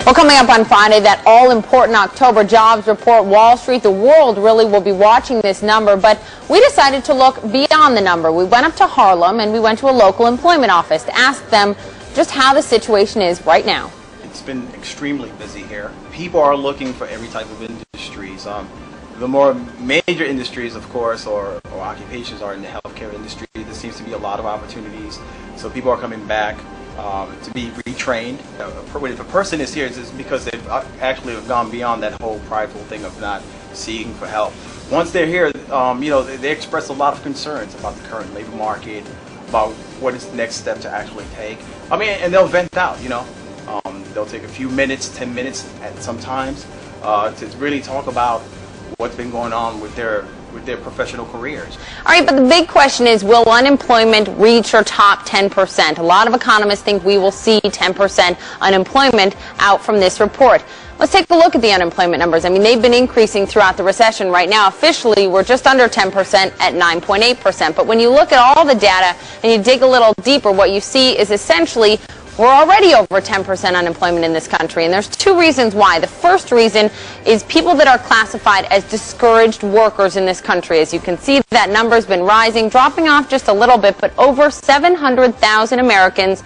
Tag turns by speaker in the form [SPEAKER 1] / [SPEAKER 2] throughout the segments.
[SPEAKER 1] Well, coming up on Friday, that all-important October jobs report, Wall Street, the world really will be watching this number, but we decided to look beyond the number. We went up to Harlem and we went to a local employment office to ask them just how the situation is right now.
[SPEAKER 2] It's been extremely busy here. People are looking for every type of industries. The more major industries, of course, or occupations are in the healthcare industry. There seems to be a lot of opportunities, so people are coming back to be retrained. If a person is here, it's because they've actually gone beyond that whole prideful thing of not seeking for help. Once they're here, they express a lot of concerns about the current labor market, about what is the next step to actually take. And they'll vent out, they'll take a few minutes, 10 minutes at sometimes, to really talk about what's been going on with their professional careers.
[SPEAKER 1] All right, but the big question is, will unemployment reach or top 10%? A lot of economists think we will see 10% unemployment out from this report. Let's take a look at the unemployment numbers. They've been increasing throughout the recession. Right now, officially, we're just under 10% at 9.8%. But when you look at all the data and you dig a little deeper, what you see is essentially we're already over 10% unemployment in this country, and there's two reasons why. The first reason is people that are classified as discouraged workers in this country. As you can see, that number's been rising, dropping off just a little bit, but over 700,000 Americans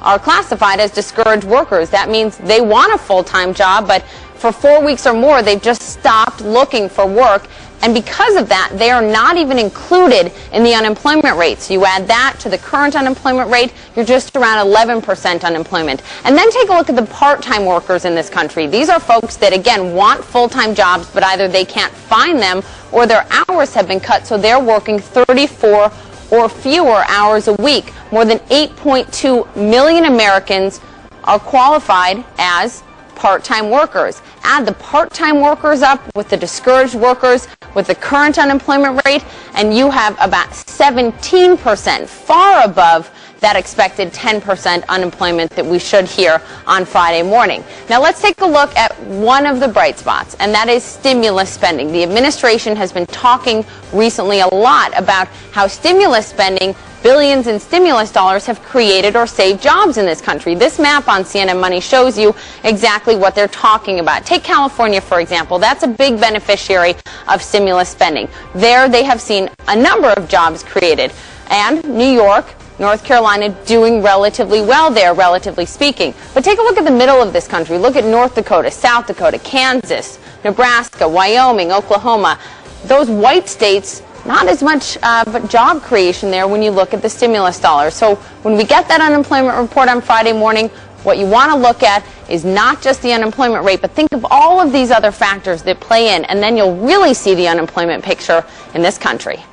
[SPEAKER 1] are classified as discouraged workers. That means they want a full-time job, but for 4 weeks or more, they've just stopped looking for work. And because of that, they are not even included in the unemployment rate. So you add that to the current unemployment rate, you're just around 11% unemployment. And then take a look at the part-time workers in this country. These are folks that, again, want full-time jobs, but either they can't find them or their hours have been cut, so they're working 34 or fewer hours a week. More than 8.2 million Americans are qualified as part-time workers. Add the part-time workers up with the discouraged workers with the current unemployment rate, and you have about 17%, far above that expected 10% unemployment that we should hear on Friday morning. Now let's take a look at one of the bright spots, and that is stimulus spending. The administration has been talking recently a lot about how stimulus spending, billions in stimulus dollars, have created or saved jobs in this country. This map on CNN Money shows you exactly what they're talking about. Take California, for example. That's a big beneficiary of stimulus spending. There they have seen a number of jobs created. And New York, North Carolina doing relatively well there, relatively speaking. But take a look at the middle of this country. Look at North Dakota, South Dakota, Kansas, Nebraska, Wyoming, Oklahoma. Those white states, not as much but job creation there when you look at the stimulus dollars. So when we get that unemployment report on Friday morning, what you want to look at is not just the unemployment rate, but think of all of these other factors that play in, and then you'll really see the unemployment picture in this country.